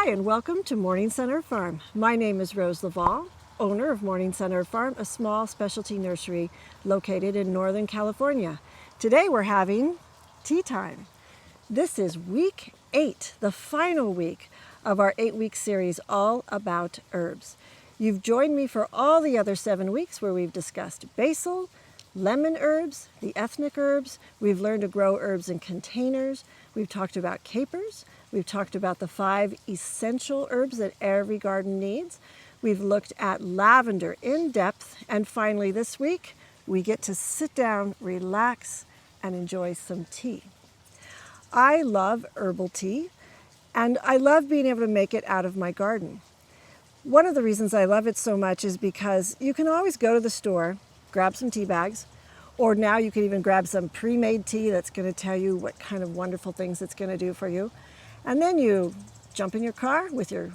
Hi, and welcome to Morningsun Herb Farm. My name is Rose Loveall, owner of Morningsun Herb Farm, a small specialty nursery located in Northern California. Today we're having tea time. This is week 8, the final week of our 8-week series all about herbs. You've joined me for all the other 7 weeks where we've discussed basil, lemon herbs, the ethnic herbs. We've learned to grow herbs in containers. We've talked about capers. We've talked about the 5 essential herbs that every garden needs. We've looked at lavender in depth. And finally this week, we get to sit down, relax, and enjoy some tea. I love herbal tea, and I love being able to make it out of my garden. One of the reasons I love it so much is because you can always go to the store, grab some tea bags, or now you can even grab some pre-made tea that's going to tell you what kind of wonderful things it's going to do for you. And then you jump in your car with your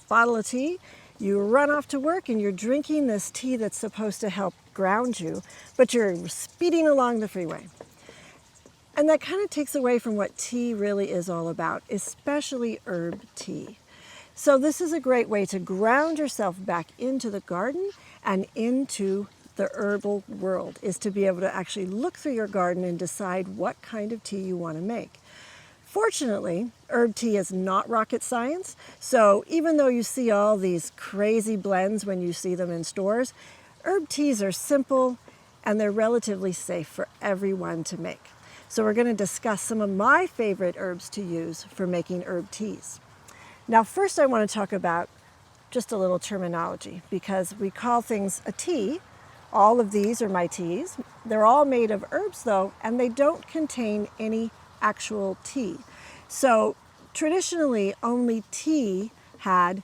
bottle of tea, you run off to work, and you're drinking this tea that's supposed to help ground you, but you're speeding along the freeway. And that kind of takes away from what tea really is all about, especially herb tea. So this is a great way to ground yourself back into the garden and into the herbal world, is to be able to actually look through your garden and decide what kind of tea you want to make. Fortunately, herb tea is not rocket science, so even though you see all these crazy blends when you see them in stores, herb teas are simple and they're relatively safe for everyone to make. So we're going to discuss some of my favorite herbs to use for making herb teas. Now first I want to talk about just a little terminology, because we call things a tea. All of these are my teas. They're all made of herbs though, and they don't contain any actual tea. So traditionally only tea had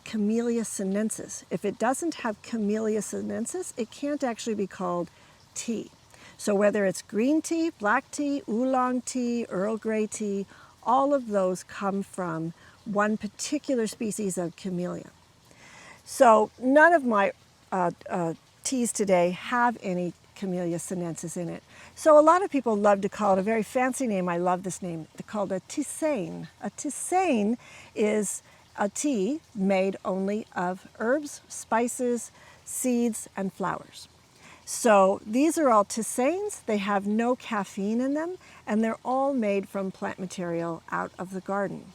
Camellia sinensis. If it doesn't have Camellia sinensis, it can't actually be called tea. So whether it's green tea, black tea, oolong tea, Earl Grey tea, all of those come from one particular species of Camellia. So none of my teas today have any Camellia sinensis in it. So a lot of people love to call it a very fancy name. I love this name. They're called a tisane. A tisane is a tea made only of herbs, spices, seeds, and flowers. So these are all tisanes. They have no caffeine in them, and they're all made from plant material out of the garden.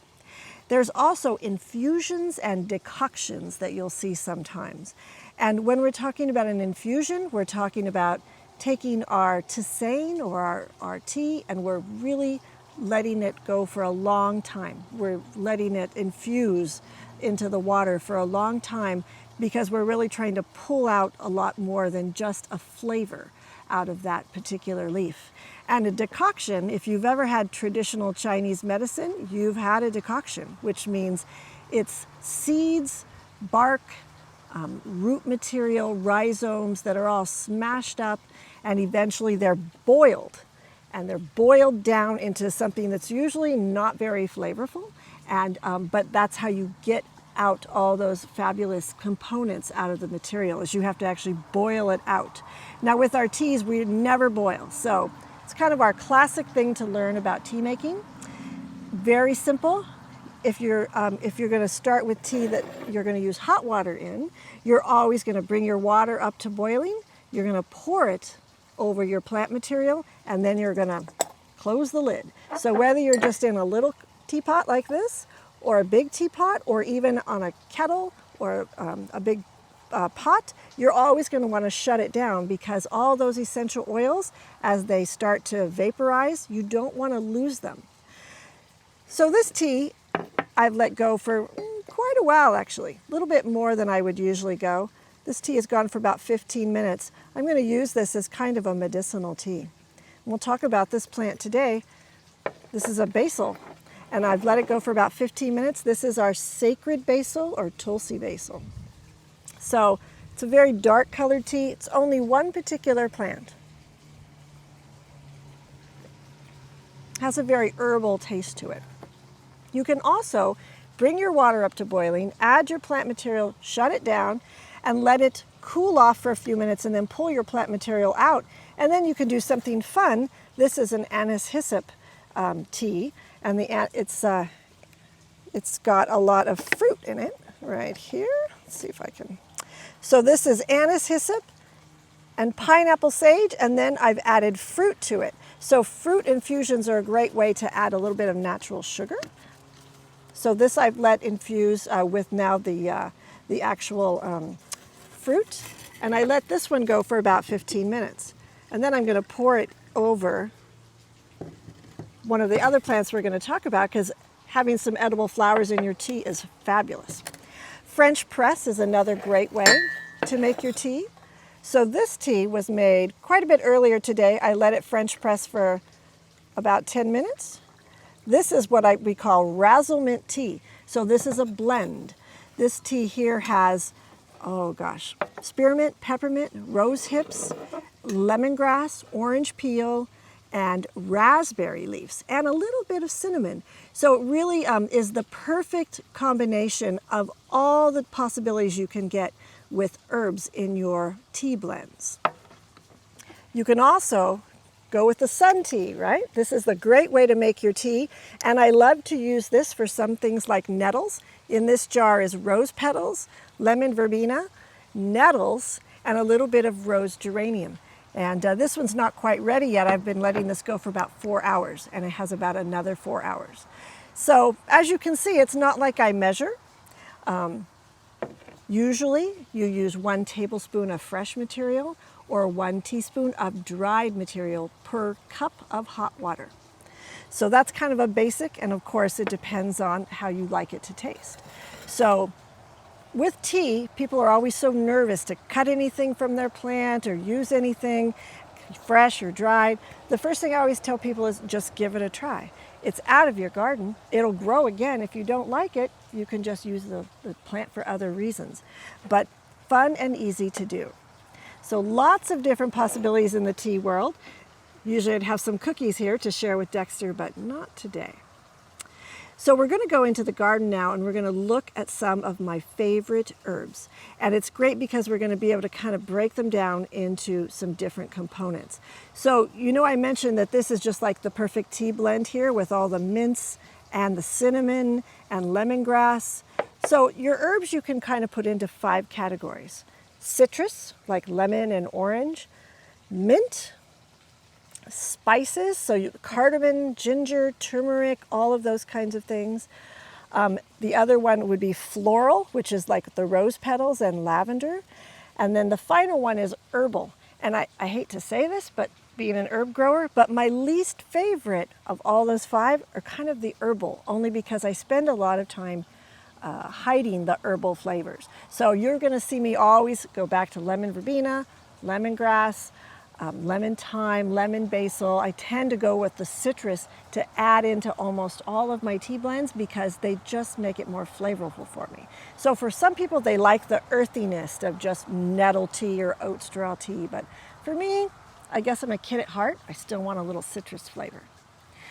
There's also infusions and decoctions that you'll see sometimes. And when we're talking about an infusion, we're talking about taking our tisane or our tea, and we're really letting it go for a long time. We're letting it infuse into the water for a long time because we're really trying to pull out a lot more than just a flavor out of that particular leaf. And a decoction, if you've ever had traditional Chinese medicine, you've had a decoction, which means it's seeds, bark, root material, rhizomes that are all smashed up, and eventually they're boiled. And they're boiled down into something that's usually not very flavorful, and but that's how you get out all those fabulous components out of the material, is you have to actually boil it out. Now with our teas, we never boil, so it's kind of our classic thing to learn about tea making. Very simple. If you're going to start with tea that you're going to use hot water in, you're always going to bring your water up to boiling. You're going to pour it over your plant material, and then you're going to close the lid. So whether you're just in a little teapot like this, or a big teapot, or even on a kettle or a big pot, you're always going to want to shut it down, because all those essential oils, as they start to vaporize, you don't want to lose them. So this tea I've let go for quite a while, actually, a little bit more than I would usually go. This tea has gone for about 15 minutes. I'm going to use this as kind of a medicinal tea. And we'll talk about this plant today. This is a basil, and I've let it go for about 15 minutes. This is our sacred basil, or Tulsi basil. So it's a very dark colored tea. It's only one particular plant. It has a very herbal taste to it. You can also bring your water up to boiling, add your plant material, shut it down, and let it cool off for a few minutes, and then pull your plant material out. And then you can do something fun. This is an anise hyssop tea, and it's It's got a lot of fruit in it right here. Let's see if I can. So this is anise hyssop and pineapple sage, and then I've added fruit to it. So fruit infusions are a great way to add a little bit of natural sugar. So this I've let infuse with now the actual fruit, and I let this one go for about 15 minutes. And then I'm going to pour it over one of the other plants we're going to talk about, because having some edible flowers in your tea is fabulous. French press is another great way to make your tea. So this tea was made quite a bit earlier today. I let it French press for about 10 minutes. This is what we call razzle mint tea. So this is a blend. This tea here has, oh gosh, spearmint, peppermint, rose hips, lemongrass, orange peel, and raspberry leaves, and a little bit of cinnamon. So it really is the perfect combination of all the possibilities you can get with herbs in your tea blends. You can also go with the sun tea, right? This is the great way to make your tea, and I love to use this for some things like nettles. In this jar is rose petals, lemon verbena, nettles, and a little bit of rose geranium. And this one's not quite ready yet. I've been letting this go for about 4 hours, and it has about another 4 hours. So as you can see, it's not like I measure. Usually you use 1 tablespoon of fresh material or 1 teaspoon of dried material per cup of hot water. So that's kind of a basic, and of course it depends on how you like it to taste. So with tea, people are always so nervous to cut anything from their plant or use anything fresh or dried. The first thing I always tell people is just give it a try. It's out of your garden. It'll grow again. If you don't like it, you can just use the plant for other reasons. But fun and easy to do. So lots of different possibilities in the tea world. Usually I'd have some cookies here to share with Dexter, but not today. So we're going to go into the garden now, and we're going to look at some of my favorite herbs. And it's great because we're going to be able to kind of break them down into some different components. So, you know, I mentioned that this is just like the perfect tea blend here with all the mints and the cinnamon and lemongrass. So your herbs you can kind of put into 5 categories. Citrus, like lemon and orange, mint, spices, so cardamom, ginger, turmeric, all of those kinds of things. The other one would be floral, which is like the rose petals and lavender. And then the final one is herbal. And I hate to say this, but being an herb grower, but my least favorite of all those 5 are kind of the herbal, only because I spend a lot of time hiding the herbal flavors. So you're going to see me always go back to lemon verbena, lemongrass, lemon thyme, lemon basil. I tend to go with the citrus to add into almost all of my tea blends because they just make it more flavorful for me. So for some people, they like the earthiness of just nettle tea or oat straw tea. But for me, I guess I'm a kid at heart. I still want a little citrus flavor.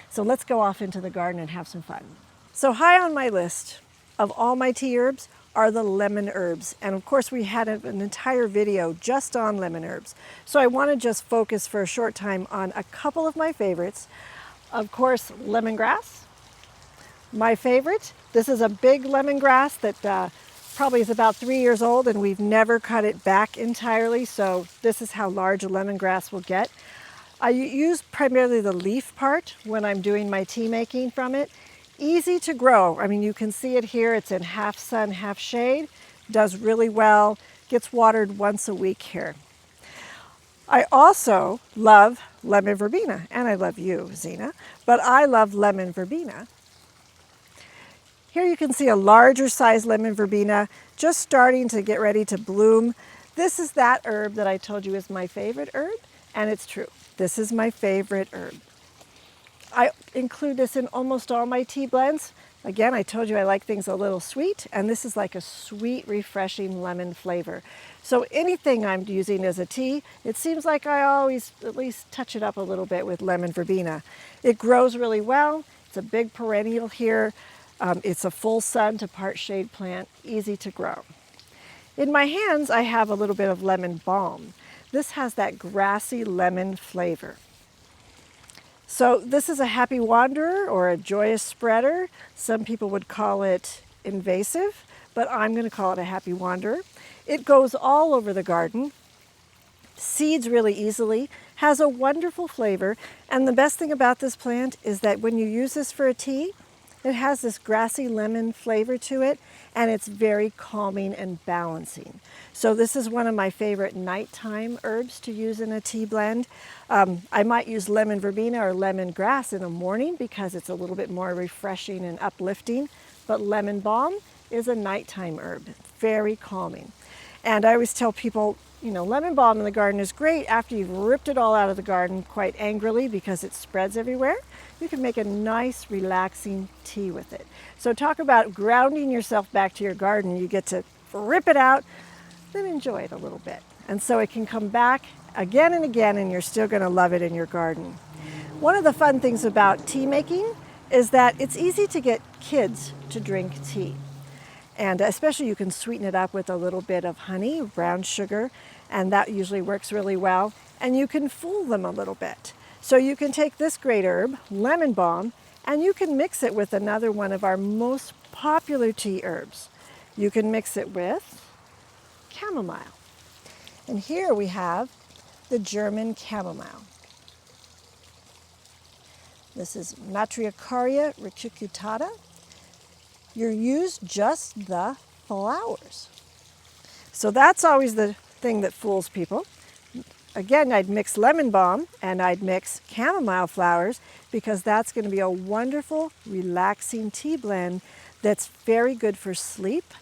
So let's go off into the garden and have some fun. So high on my list of all my tea herbs are the lemon herbs. And of course we had an entire video just on lemon herbs. So I want to just focus for a short time on a couple of my favorites. Of course, lemongrass, my favorite. This is a big lemongrass that probably is about 3 years old, and we've never cut it back entirely. So this is how large a lemongrass will get. I use primarily the leaf part when I'm doing my tea making from it. Easy to grow. I mean, you can see it here. It's in half sun, half shade. Does really well. Gets watered once a week here. I also love lemon verbena, and I love you, Zena, but I love lemon verbena. Here you can see a larger size lemon verbena just starting to get ready to bloom. This is that herb that I told you is my favorite herb, and it's true. This is my favorite herb. I include this in almost all my tea blends. Again, I told you I like things a little sweet, and this is like a sweet, refreshing lemon flavor. So anything I'm using as a tea, it seems like I always at least touch it up a little bit with lemon verbena. It grows really well. It's a big perennial here. It's a full sun to part shade plant, easy to grow. In my hands, I have a little bit of lemon balm. This has that grassy lemon flavor. So this is a happy wanderer or a joyous spreader. Some people would call it invasive, but I'm going to call it a happy wanderer. It goes all over the garden, seeds really easily, has a wonderful flavor, and the best thing about this plant is that when you use this for a tea, it has this grassy lemon flavor to it, and it's very calming and balancing. So this is one of my favorite nighttime herbs to use in a tea blend. I might use lemon verbena or lemongrass in the morning because it's a little bit more refreshing and uplifting, but lemon balm is a nighttime herb, very calming. And I always tell people, lemon balm in the garden is great after you've ripped it all out of the garden quite angrily because it spreads everywhere. You can make a nice, relaxing tea with it. So talk about grounding yourself back to your garden. You get to rip it out, then enjoy it a little bit. And so it can come back again and again, and you're still going to love it in your garden. One of the fun things about tea making is that it's easy to get kids to drink tea. And especially you can sweeten it up with a little bit of honey, brown sugar, and that usually works really well. And you can fool them a little bit. So you can take this great herb, lemon balm, and you can mix it with another one of our most popular tea herbs. You can mix it with chamomile. And here we have the German chamomile. This is Matriarcharia recucutata. You use just the flowers. So that's always the thing that fools people. Again, I'd mix lemon balm and I'd mix chamomile flowers because that's going to be a wonderful, relaxing tea blend that's very good for sleep.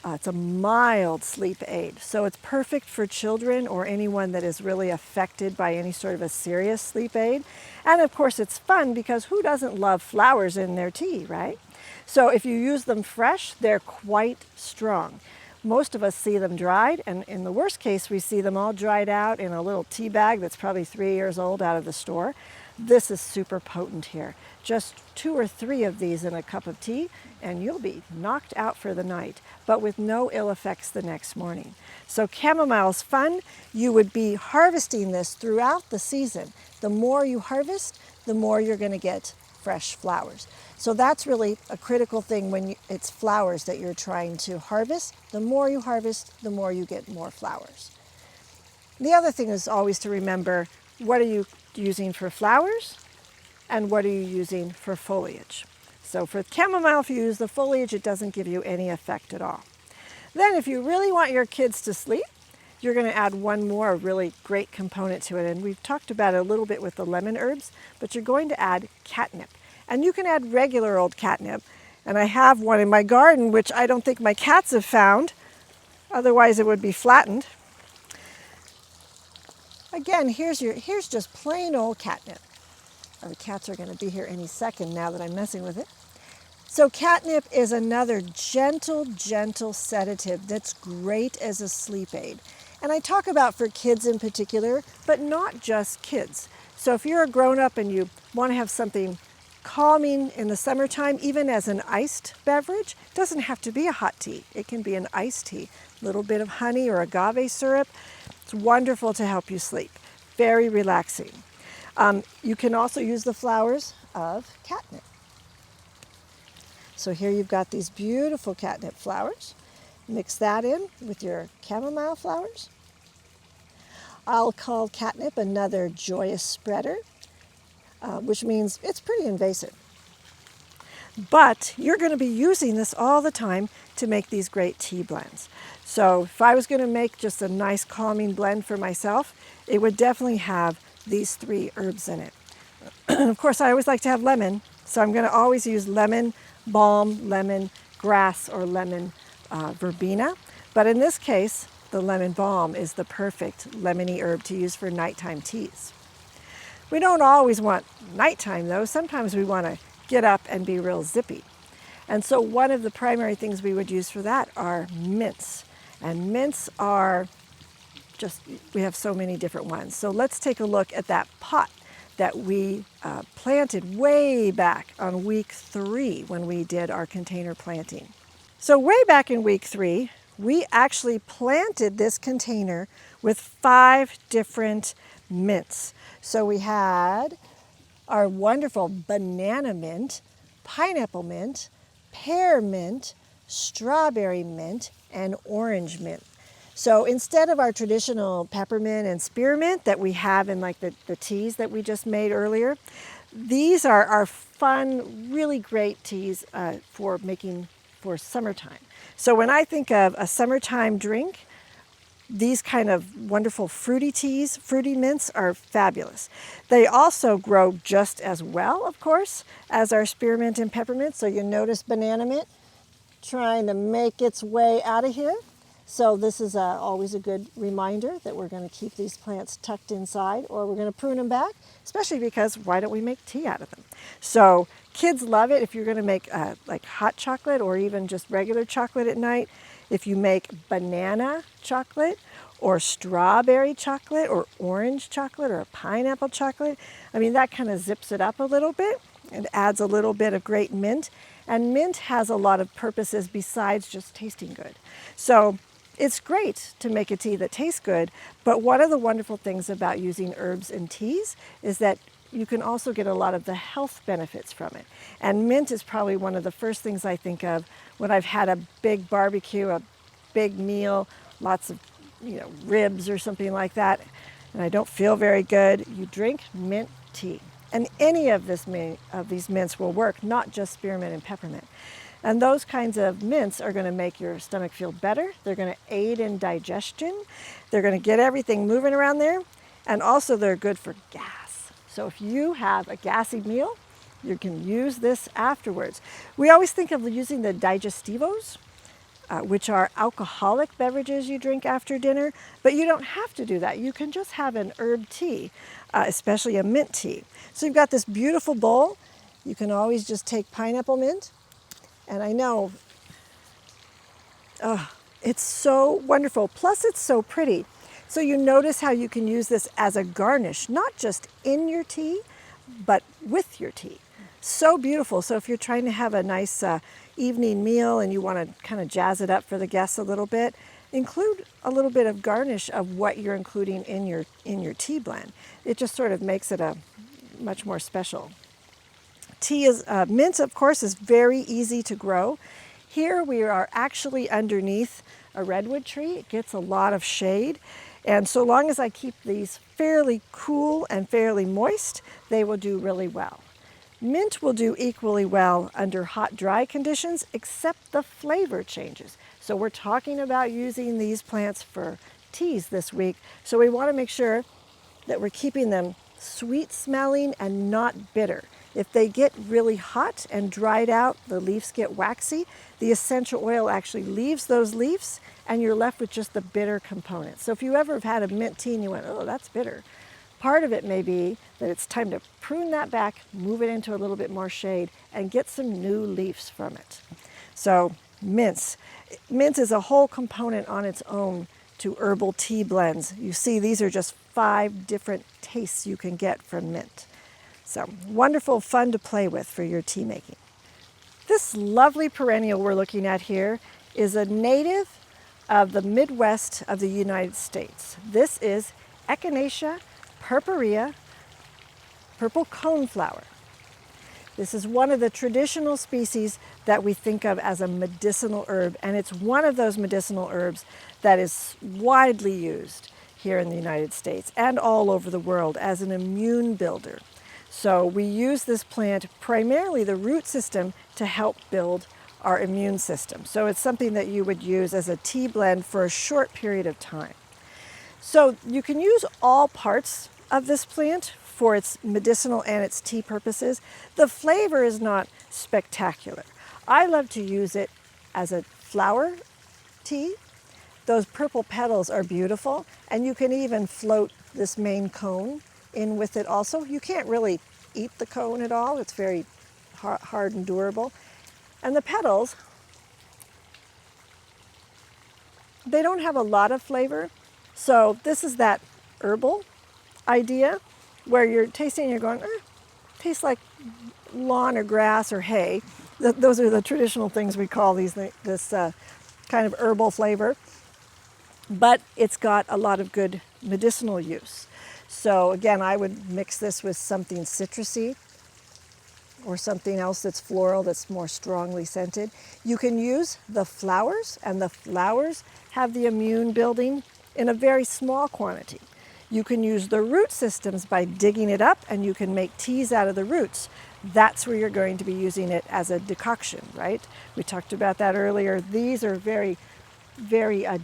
It's a mild sleep aid, so it's perfect for children or anyone that is really affected by any sort of a serious sleep aid. And of course, it's fun because who doesn't love flowers in their tea, right? So if you use them fresh, they're quite strong. Most of us see them dried, and in the worst case, we see them all dried out in a little tea bag that's probably 3 years old out of the store. This is super potent here. Just 2 or 3 of these in a cup of tea, and you'll be knocked out for the night, but with no ill effects the next morning. So chamomile is fun. You would be harvesting this throughout the season. The more you harvest, the more you're going to get fresh flowers. So that's really a critical thing when it's flowers that you're trying to harvest. The more you harvest, the more you get more flowers. The other thing is always to remember, what are you using for flowers and what are you using for foliage? So for chamomile, if you use the foliage, it doesn't give you any effect at all. Then if you really want your kids to sleep, you're going to add one more really great component to it. And we've talked about it a little bit with the lemon herbs, but you're going to add catnip. And you can add regular old catnip. And I have one in my garden, which I don't think my cats have found. Otherwise, it would be flattened. Again, here's just plain old catnip. The cats are going to be here any second now that I'm messing with it. So catnip is another gentle, gentle sedative that's great as a sleep aid. And I talk about for kids in particular, but not just kids. So if you're a grown-up and you want to have something calming in the summertime, even as an iced beverage, it doesn't have to be a hot tea. It can be an iced tea, a little bit of honey or agave syrup. It's wonderful to help you sleep. Very relaxing. You can also use the flowers of catnip. So here you've got these beautiful catnip flowers. Mix that in with your chamomile flowers. I'll call catnip another joyous spreader, which means it's pretty invasive. But you're going to be using this all the time to make these great tea blends. So if I was going to make just a nice calming blend for myself, it would definitely have these 3 herbs in it. Of course, I always like to have lemon, so I'm going to always use lemon balm, lemon grass, or lemon verbena. But in this case, the lemon balm is the perfect lemony herb to use for nighttime teas. We don't always want nighttime though. Sometimes we want to get up and be real zippy. And so one of the primary things we would use for that are mints. And mints are we have so many different ones. So let's take a look at that pot that we planted way back on week 3 when we did our container planting. So way back in week 3, we actually planted this container with 5 different mints. So we had our wonderful banana mint, pineapple mint, pear mint, strawberry mint, and orange mint. So instead of our traditional peppermint and spearmint that we have in like the teas that we just made earlier, these are our fun, really great teas for making for summertime. So when I think of a summertime drink, these kind of wonderful fruity teas, fruity mints are fabulous. They also grow just as well, of course, as our spearmint and peppermint. So you notice banana mint trying to make its way out of here. So this is always a good reminder that we're going to keep these plants tucked inside, or we're going to prune them back, especially because why don't we make tea out of them? So kids love it. If you're going to make like hot chocolate or even just regular chocolate at night, if you make banana chocolate or strawberry chocolate or orange chocolate or pineapple chocolate, I mean, that kind of zips it up a little bit and adds a little bit of great mint. And mint has a lot of purposes besides just tasting good. So it's great to make a tea that tastes good, but one of the wonderful things about using herbs in teas is that you can also get a lot of the health benefits from it. And mint is probably one of the first things I think of when I've had a big barbecue, a big meal, lots of ribs or something like that, and I don't feel very good. You drink mint tea. And any of these mints will work, not just spearmint and peppermint. And those kinds of mints are going to make your stomach feel better. They're going to aid in digestion. They're going to get everything moving around there. And also they're good for gas. So if you have a gassy meal, you can use this afterwards. We always think of using the digestivos, which are alcoholic beverages you drink after dinner, but you don't have to do that. You can just have an herb tea, especially a mint tea. So you've got this beautiful bowl. You can always just take pineapple mint, and I know, it's so wonderful. Plus it's so pretty. So you notice how you can use this as a garnish, not just in your tea, but with your tea. So beautiful. So if you're trying to have a nice evening meal and you want to kind of jazz it up for the guests a little bit, include a little bit of garnish of what you're including in your tea blend. It just sort of makes it a much more special. Tea is mint, of course, is very easy to grow. Here we are actually underneath a redwood tree. It gets a lot of shade. And so long as I keep these fairly cool and fairly moist, they will do really well. Mint will do equally well under hot, dry conditions, except the flavor changes. So we're talking about using these plants for teas this week. So we want to make sure that we're keeping them sweet smelling and not bitter. If they get really hot and dried out, the leaves get waxy, the essential oil actually leaves those leaves and you're left with just the bitter component. So if you ever have had a mint tea and you went, oh, that's bitter, part of it may be that it's time to prune that back, move it into a little bit more shade, and get some new leaves from it. So mints. Mint is a whole component on its own to herbal tea blends. You see, these are just 5 different tastes you can get from mint. So wonderful, fun to play with for your tea making. This lovely perennial we're looking at here is a native of the Midwest of the United States. This is Echinacea purpurea, purple coneflower. This is one of the traditional species that we think of as a medicinal herb, and it's one of those medicinal herbs that is widely used here in the United States and all over the world as an immune builder. So we use this plant, primarily the root system, to help build our immune system. So it's something that you would use as a tea blend for a short period of time. So you can use all parts of this plant for its medicinal and its tea purposes. The flavor is not spectacular. I love to use it as a flower tea. Those purple petals are beautiful, and you can even float this main cone in with it also. You can't really eat the cone at all. It's very hard and durable. And the petals, they don't have a lot of flavor. So this is that herbal idea where you're tasting and you're going, tastes like lawn or grass or hay. Those are the traditional things we call this kind of herbal flavor. But it's got a lot of good medicinal use. So again, I would mix this with something citrusy or something else that's floral, that's more strongly scented. You can use the flowers, and the flowers have the immune building in a very small quantity. You can use the root systems by digging it up, and you can make teas out of the roots. That's where you're going to be using it as a decoction, right? We talked about that earlier. These are very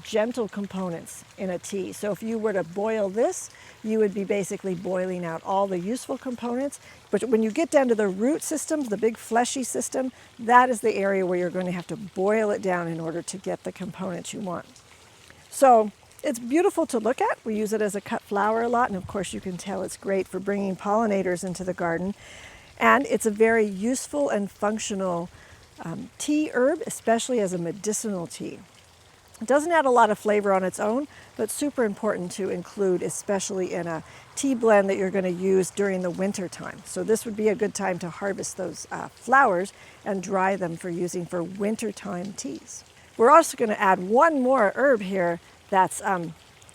gentle components in a tea. So if you were to boil this, you would be basically boiling out all the useful components. But when you get down to the root systems, the big fleshy system, that is the area where you're going to have to boil it down in order to get the components you want. So it's beautiful to look at. We use it as a cut flower a lot, and of course you can tell it's great for bringing pollinators into the garden. And it's a very useful and functional tea herb, especially as a medicinal tea. It doesn't add a lot of flavor on its own, but super important to include, especially in a tea blend that you're going to use during the winter time. So this would be a good time to harvest those flowers and dry them for using for wintertime teas. We're also going to add one more herb here that's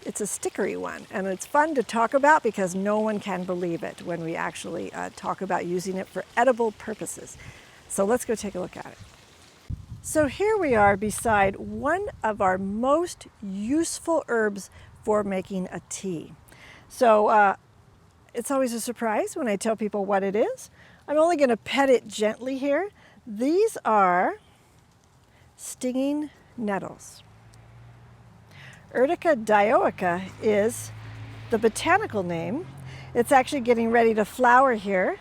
it's a stickery one, and it's fun to talk about because no one can believe it when we actually talk about using it for edible purposes. So let's go take a look at it. So here we are beside one of our most useful herbs for making a tea. So it's always a surprise when I tell people what it is. I'm only going to pet it gently here. These are stinging nettles. Urtica dioica is the botanical name. It's actually getting ready to flower here.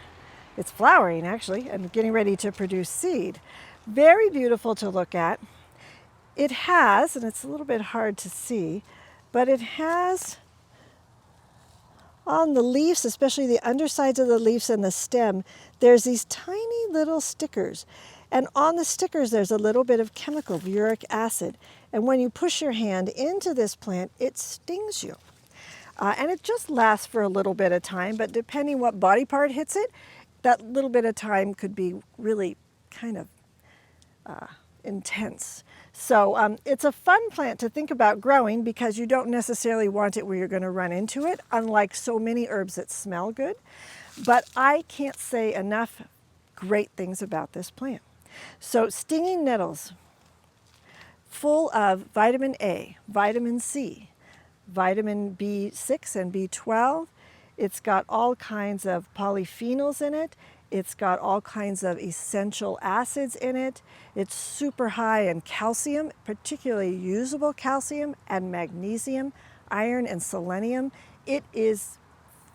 It's flowering actually and getting ready to produce seed. Very beautiful to look at. It has, and it's a little bit hard to see, but it has on the leaves, especially the undersides of the leaves and the stem, there's these tiny little stickers. And on the stickers, there's a little bit of chemical, uric acid. And when you push your hand into this plant, it stings you. And it just lasts for a little bit of time, but depending what body part hits it, that little bit of time could be really kind of intense. So it's a fun plant to think about growing because you don't necessarily want it where you're going to run into it, unlike so many herbs that smell good. But I can't say enough great things about this plant. So stinging nettles, full of vitamin A, vitamin C, vitamin B6 and B12. It's got all kinds of polyphenols in it. It's got all kinds of essential acids in it. It's super high in calcium, particularly usable calcium, and magnesium, iron, and selenium. It is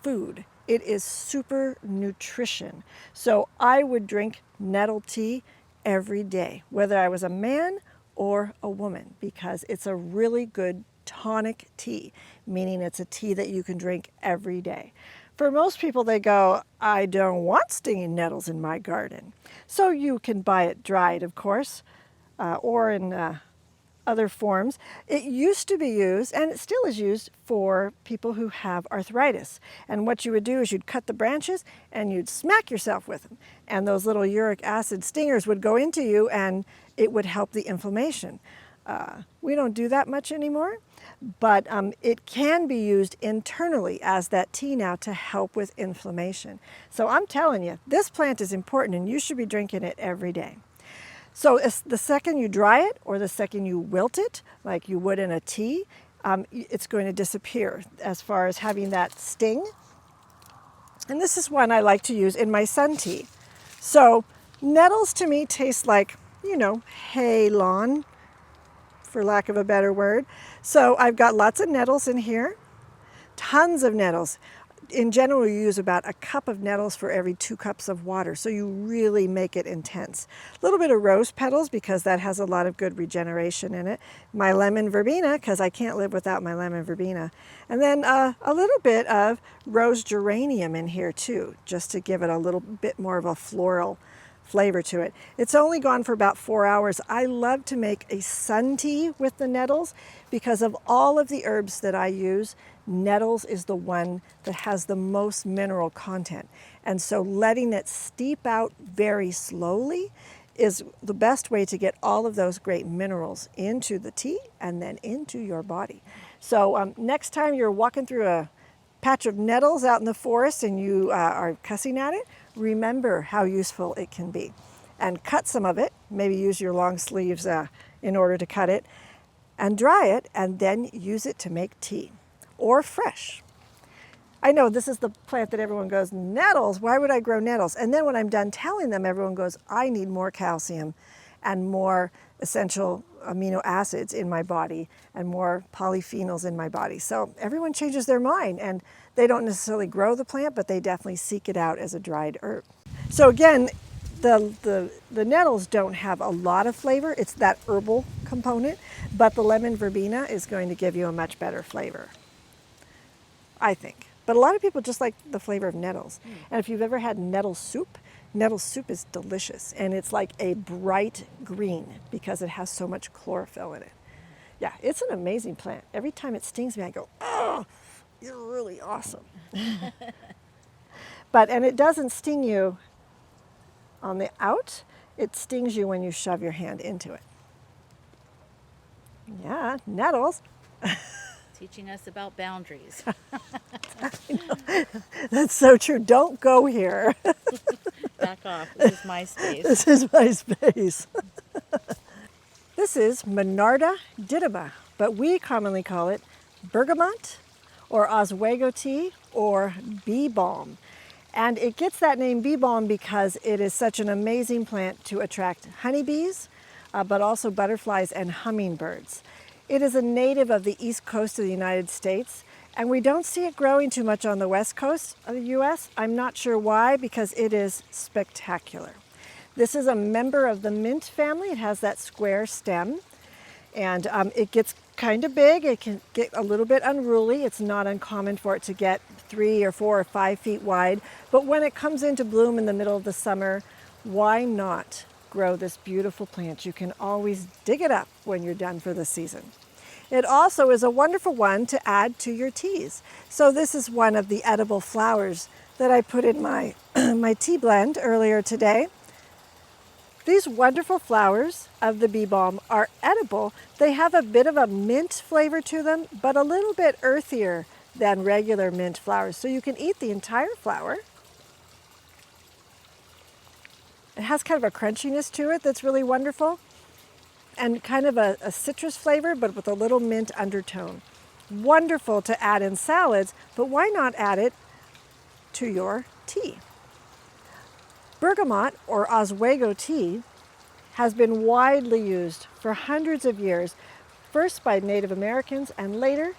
food. It is super nutrition. So I would drink nettle tea every day, whether I was a man or a woman, because it's a really good tonic tea, meaning it's a tea that you can drink every day. For most people, they go, I don't want stinging nettles in my garden. So you can buy it dried, of course, or in other forms. It used to be used, and it still is used, for people who have arthritis. And what you would do is you'd cut the branches and you'd smack yourself with them. And those little uric acid stingers would go into you and it would help the inflammation. We don't do that much anymore, but it can be used internally as that tea now to help with inflammation. So I'm telling you, this plant is important and you should be drinking it every day. So the second you dry it or the second you wilt it, like you would in a tea, it's going to disappear as far as having that sting. And this is one I like to use in my sun tea. So nettles to me taste like, hay lawn, for lack of a better word. So I've got lots of nettles in here, tons of nettles. In general, you use about a cup of nettles for every 2 cups of water, so you really make it intense. A little bit of rose petals because that has a lot of good regeneration in it. My lemon verbena, because I can't live without my lemon verbena. And then a little bit of rose geranium in here too, just to give it a little bit more of a floral flavor to it. It's only gone for about 4 hours. I love to make a sun tea with the nettles because of all of the herbs that I use, nettles is the one that has the most mineral content. And so letting it steep out very slowly is the best way to get all of those great minerals into the tea and then into your body. So next time you're walking through a patch of nettles out in the forest and you are cussing at it, remember how useful it can be. And cut some of it, maybe use your long sleeves in order to cut it, and dry it, and then use it to make tea, or fresh. I know this is the plant that everyone goes, nettles, why would I grow nettles? And then when I'm done telling them, everyone goes, I need more calcium and more essential amino acids in my body and more polyphenols in my body. So everyone changes their mind, and they don't necessarily grow the plant, but they definitely seek it out as a dried herb. So again, the nettles don't have a lot of flavor. It's that herbal component, but the lemon verbena is going to give you a much better flavor, I think. But a lot of people just like the flavor of nettles. And if you've ever had nettle soup is delicious. And it's like a bright green because it has so much chlorophyll in it. Yeah, it's an amazing plant. Every time it stings me, I go, oh, you're really awesome. And it doesn't sting you on the out, it stings you when you shove your hand into it. Yeah, nettles. Teaching us about boundaries. That's so true. Don't go here. Back off. This is my space. This is my space. This is Monarda didyma, but we commonly call it bergamot or Oswego tea or bee balm. And it gets that name bee balm because it is such an amazing plant to attract honeybees, but also butterflies and hummingbirds. It is a native of the east coast of the United States, and we don't see it growing too much on the west coast of the US. I'm not sure why, because it is spectacular. This is a member of the mint family. It has that square stem, and it gets kind of big. It can get a little bit unruly. It's not uncommon for it to get 3 or 4 or 5 feet wide, but when it comes into bloom in the middle of the summer, why not grow this beautiful plant? You can always dig it up when you're done for the season. It also is a wonderful one to add to your teas. So this is one of the edible flowers that I put in my, my tea blend earlier today. These wonderful flowers of the bee balm are edible. They have a bit of a mint flavor to them, but a little bit earthier than regular mint flowers. So you can eat the entire flower. It has kind of a crunchiness to it that's really wonderful, and kind of a citrus flavor, but with a little mint undertone. Wonderful to add in salads, but why not add it to your tea? Bergamot or Oswego tea has been widely used for hundreds of years, first by Native Americans and later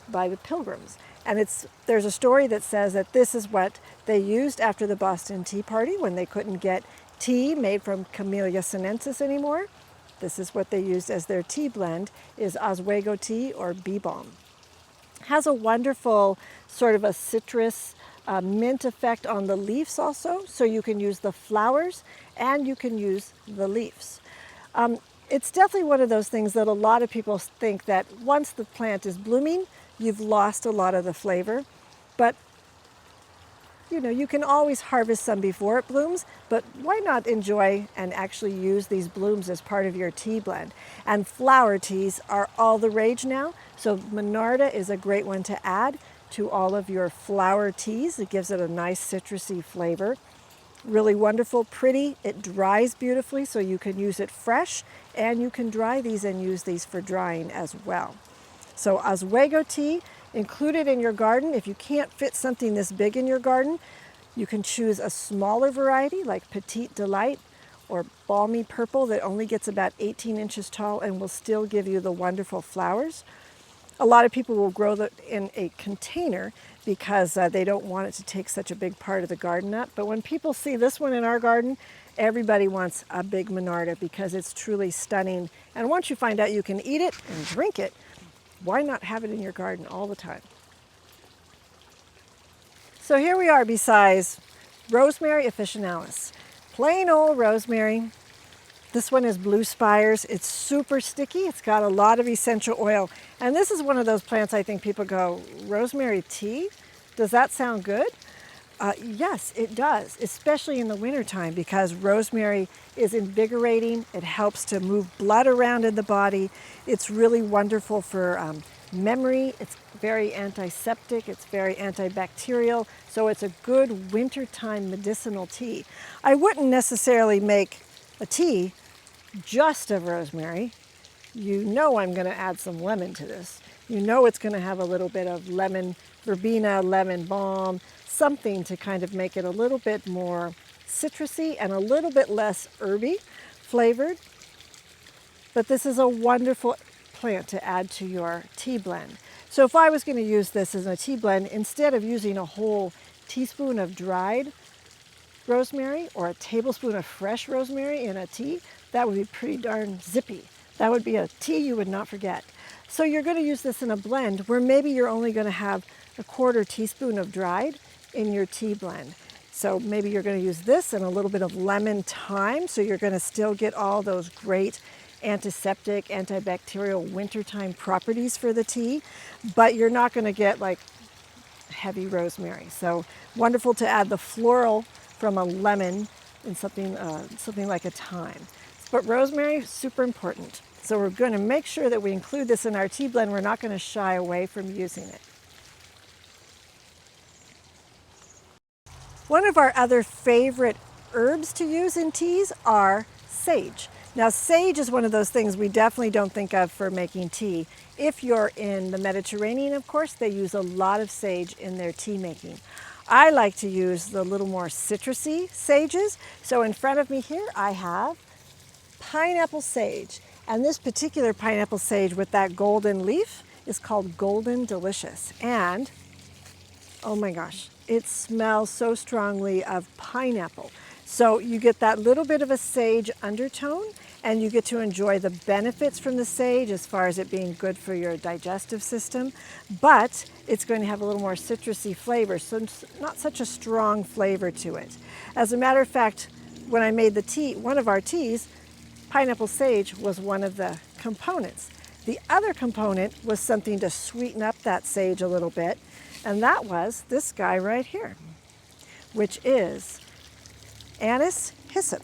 by the Pilgrims. And there's a story that says that this is what they used after the Boston Tea Party when they couldn't get tea made from Camellia sinensis anymore. This is what they used as their tea blend, is Oswego tea or bee balm. Has a wonderful sort of a citrus mint effect on the leaves also, so you can use the flowers and you can use the leaves. It's definitely one of those things that a lot of people think that once the plant is blooming, you've lost a lot of the flavor. But you know, you can always harvest some before it blooms, but why not enjoy and actually use these blooms as part of your tea blend? And flower teas are all the rage now, so Monarda is a great one to add to all of your flower teas. It gives it a nice citrusy flavor. Really wonderful, pretty. It dries beautifully, so you can use it fresh, and you can dry these and use these for drying as well. So Oswego tea, include it in your garden. If you can't fit something this big in your garden, you can choose a smaller variety like Petite Delight or Balmy Purple that only gets about 18 inches tall and will still give you the wonderful flowers. A lot of people will grow that in a container because they don't want it to take such a big part of the garden up. But when people see this one in our garden, everybody wants a big Monarda because it's truly stunning. And once you find out you can eat it and drink it, why not have it in your garden all the time? So here we are beside Rosemary officinalis. Plain old rosemary. This one is blue spires. It's super sticky. It's got a lot of essential oil. And this is one of those plants I think people go, rosemary tea? Does that sound good? Yes, it does, especially in the wintertime because rosemary is invigorating. It helps to move blood around in the body. It's really wonderful for memory. It's very antiseptic, it's very antibacterial, so it's a good wintertime medicinal tea. I wouldn't necessarily make a tea just of rosemary. You know I'm going to add some lemon to this. You know it's going to have a little bit of lemon verbena, lemon balm, something to kind of make it a little bit more citrusy and a little bit less herby flavored. But this is a wonderful plant to add to your tea blend. So if I was going to use this as a tea blend, instead of using a whole teaspoon of dried rosemary or a tablespoon of fresh rosemary in a tea, that would be pretty darn zippy. That would be a tea you would not forget. So you're going to use this in a blend where maybe you're only going to have a quarter teaspoon of dried in your tea blend. So maybe you're going to use this and a little bit of lemon thyme, so you're going to still get all those great antiseptic, antibacterial wintertime properties for the tea, but you're not going to get like heavy rosemary. So wonderful to add the floral from a lemon in something like a thyme. But rosemary, super important. So we're going to make sure that we include this in our tea blend. We're not going to shy away from using it. One of our other favorite herbs to use in teas are sage. Now, sage is one of those things we definitely don't think of for making tea. If you're in the Mediterranean, of course, they use a lot of sage in their tea making. I like to use the little more citrusy sages. So in front of me here, I have pineapple sage. And this particular pineapple sage with that golden leaf is called Golden Delicious. And, oh my gosh, it smells so strongly of pineapple. So you get that little bit of a sage undertone, and you get to enjoy the benefits from the sage as far as it being good for your digestive system, but it's going to have a little more citrusy flavor, so it's not such a strong flavor to it. As a matter of fact, when I made the tea, one of our teas, pineapple sage was one of the components. The other component was something to sweeten up that sage a little bit, and that was this guy right here, which is anise hyssop.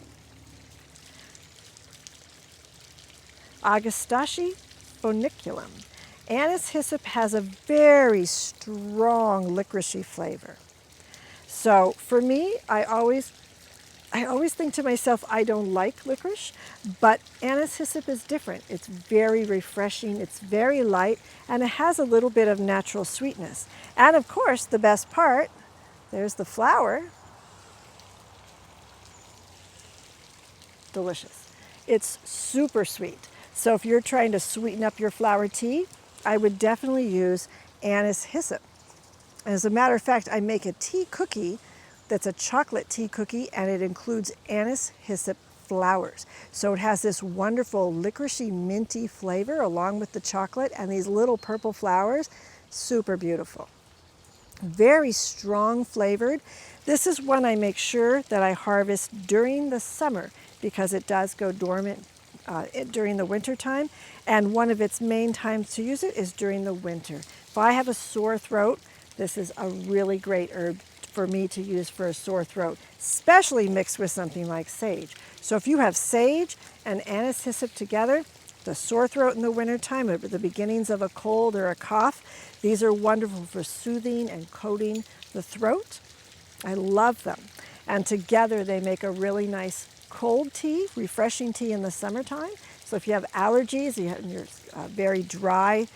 Augustaceae funiculum. Anise hyssop has a very strong licoricey flavor. So for me, I always think to myself, I don't like licorice, but anise hyssop is different. It's very refreshing, it's very light, and it has a little bit of natural sweetness. And of course, the best part, there's the flower. Delicious. It's super sweet. So if you're trying to sweeten up your flower tea, I would definitely use anise hyssop. As a matter of fact, I make a tea cookie that's a chocolate tea cookie, and it includes anise hyssop flowers. So it has this wonderful licoricey minty flavor along with the chocolate and these little purple flowers. Super beautiful. Very strong flavored. This is one I make sure that I harvest during the summer because it does go dormant during the winter time, and one of its main times to use it is during the winter. If I have a sore throat, this is a really great herb for me to use for a sore throat, especially mixed with something like sage. So if you have sage and anise hyssop together, the sore throat in the wintertime, or the beginnings of a cold or a cough, these are wonderful for soothing and coating the throat. I love them. And together they make a really nice cold tea, refreshing tea in the summertime. So if you have allergies, you're very dry,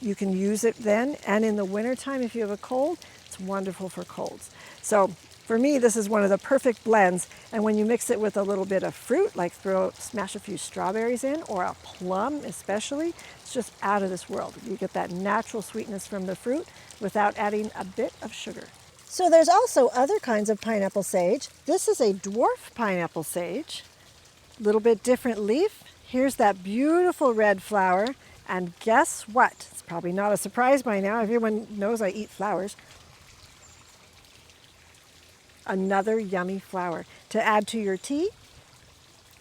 you can use it then. And in the wintertime, if you have a cold, it's wonderful for colds. So for me, this is one of the perfect blends. And when you mix it with a little bit of fruit, like smash a few strawberries in, or a plum especially, it's just out of this world. You get that natural sweetness from the fruit without adding a bit of sugar. So there's also other kinds of pineapple sage. This is a dwarf pineapple sage, a little bit different leaf. Here's that beautiful red flower, and guess what? It's probably not a surprise by now. Everyone knows I eat flowers. Another yummy flower to add to your tea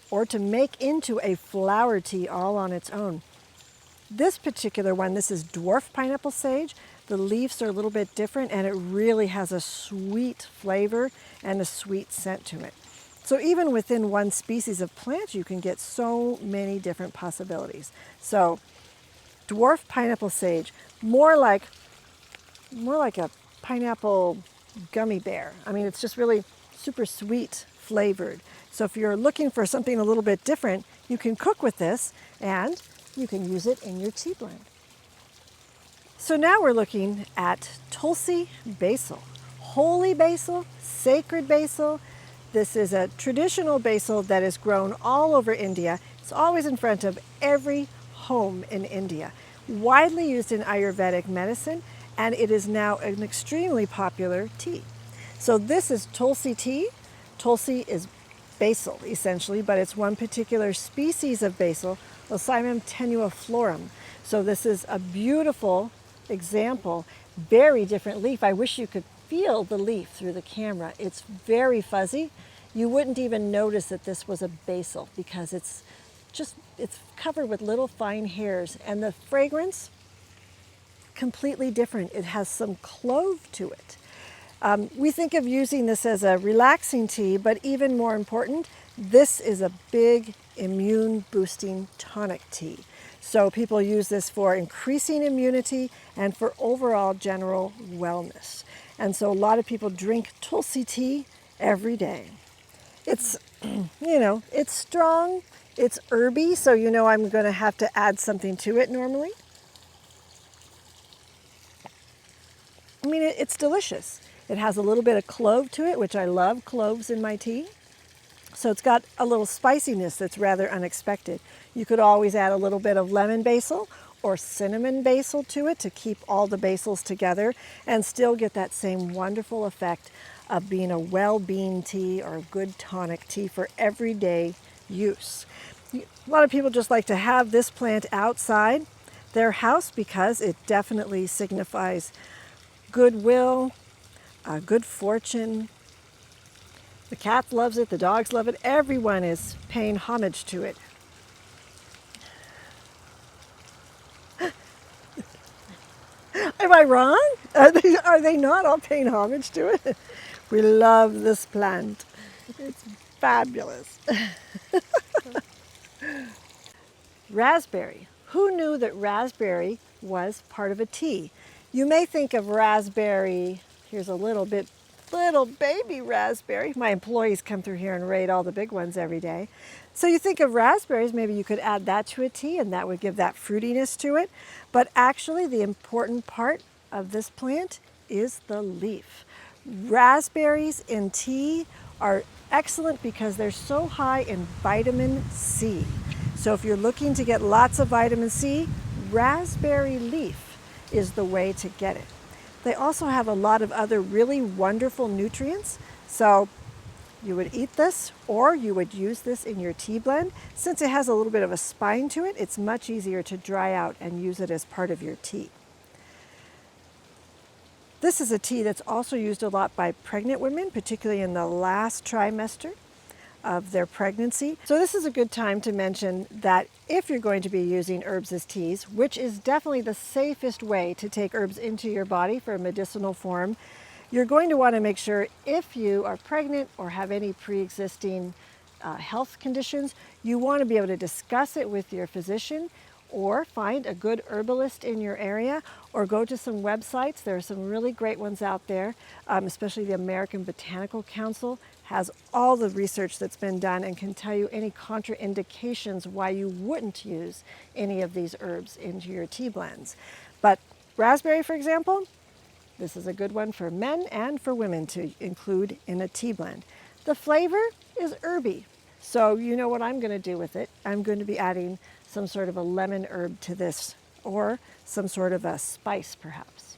or to make into a flower tea all on its own. This particular one, this is dwarf pineapple sage. The leaves are a little bit different, and it really has a sweet flavor and a sweet scent to it. So even within one species of plant, you can get so many different possibilities. So dwarf pineapple sage, more like more like a pineapple gummy bear. I mean, it's just really super sweet flavored. So if you're looking for something a little bit different, you can cook with this and you can use it in your tea blend. So now we're looking at Tulsi basil. Holy basil, sacred basil. This is a traditional basil that is grown all over India. It's always in front of every home in India. Widely used in Ayurvedic medicine, and it is now an extremely popular tea. So this is Tulsi tea. Tulsi is basil essentially, but it's one particular species of basil, Ocimum tenuiflorum. So this is a beautiful example, very different leaf. I wish you could feel the leaf through the camera. It's very fuzzy. You wouldn't even notice that this was a basil because it's covered with little fine hairs, and the fragrance, completely different. It has some clove to it. We think of using this as a relaxing tea, but even more important, this is a big immune boosting tonic tea. So people use this for increasing immunity and for overall general wellness. And so a lot of people drink Tulsi tea every day. It's, it's strong, it's herby, so I'm going to have to add something to it normally. I mean, it's delicious. It has a little bit of clove to it, which I love cloves in my tea. So it's got a little spiciness that's rather unexpected. You could always add a little bit of lemon basil or cinnamon basil to it to keep all the basils together and still get that same wonderful effect of being a well-being tea or a good tonic tea for everyday use. A lot of people just like to have this plant outside their house because it definitely signifies goodwill, good fortune. The cat loves it, the dogs love it, everyone is paying homage to it. Am I wrong? Are they not all paying homage to it? We love this plant. It's fabulous. Raspberry. Who knew that raspberry was part of a tea? You may think of raspberry, here's a little baby raspberry. My employees come through here and raid all the big ones every day. So you think of raspberries, maybe you could add that to a tea and that would give that fruitiness to it. But actually the important part of this plant is the leaf. Raspberries in tea are excellent because they're so high in vitamin C. So if you're looking to get lots of vitamin C, raspberry leaf is the way to get it. They also have a lot of other really wonderful nutrients. So you would eat this or you would use this in your tea blend. Since it has a little bit of a spine to it, it's much easier to dry out and use it as part of your tea. This is a tea that's also used a lot by pregnant women, particularly in the last trimester of their pregnancy. So this is a good time to mention that if you're going to be using herbs as teas, which is definitely the safest way to take herbs into your body for a medicinal form, you're going to want to make sure if you are pregnant or have any pre-existing health conditions, you want to be able to discuss it with your physician or find a good herbalist in your area or go to some websites. There are some really great ones out there, especially the American Botanical Council has all the research that's been done and can tell you any contraindications why you wouldn't use any of these herbs into your tea blends. But raspberry, for example, this is a good one for men and for women to include in a tea blend. The flavor is herby. So you know what I'm going to do with it. I'm going to be adding some sort of a lemon herb to this or some sort of a spice perhaps.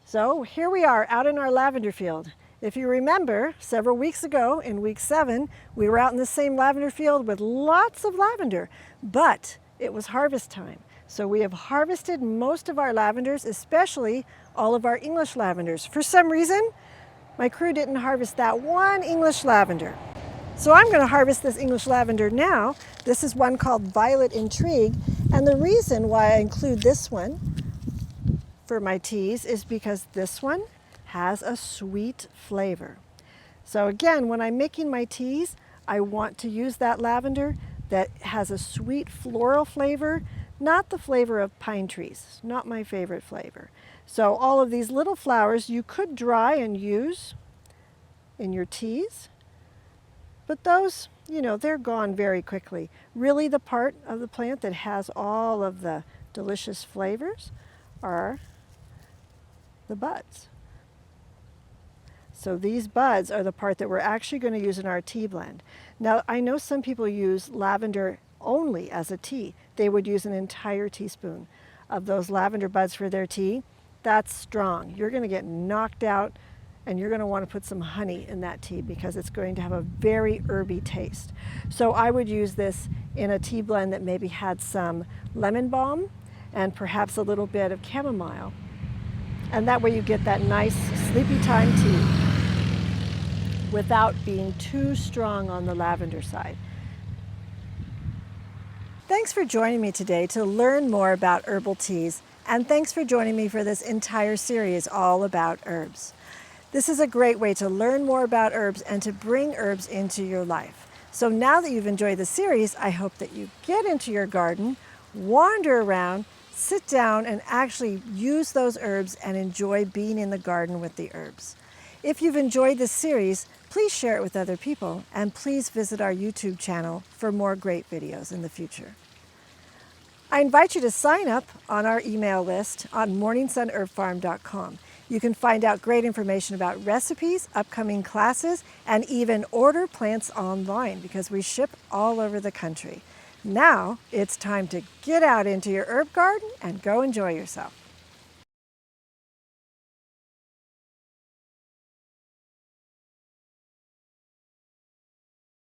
So here we are out in our lavender field. If you remember, several weeks ago in week 7, we were out in the same lavender field with lots of lavender, but it was harvest time. So we have harvested most of our lavenders, especially all of our English lavenders. For some reason, my crew didn't harvest that one English lavender. So I'm going to harvest this English lavender now. This is one called Violet Intrigue. And the reason why I include this one for my teas is because this one has a sweet flavor. So again, when I'm making my teas, I want to use that lavender that has a sweet floral flavor, not the flavor of pine trees, not my favorite flavor. So all of these little flowers you could dry and use in your teas, but those, they're gone very quickly. Really, the part of the plant that has all of the delicious flavors are the buds. So these buds are the part that we're actually going to use in our tea blend. Now, I know some people use lavender only as a tea. They would use an entire teaspoon of those lavender buds for their tea. That's strong. You're going to get knocked out, and you're going to want to put some honey in that tea because it's going to have a very herby taste. So I would use this in a tea blend that maybe had some lemon balm and perhaps a little bit of chamomile. And that way you get that nice sleepy time tea without being too strong on the lavender side. Thanks for joining me today to learn more about herbal teas, and thanks for joining me for this entire series all about herbs. This is a great way to learn more about herbs and to bring herbs into your life. So now that you've enjoyed the series, I hope that you get into your garden, wander around, sit down, and actually use those herbs and enjoy being in the garden with the herbs. If you've enjoyed this series, please share it with other people, and please visit our YouTube channel for more great videos in the future. I invite you to sign up on our email list on morningsunherbfarm.com. You can find out great information about recipes, upcoming classes, and even order plants online because we ship all over the country. Now it's time to get out into your herb garden and go enjoy yourself.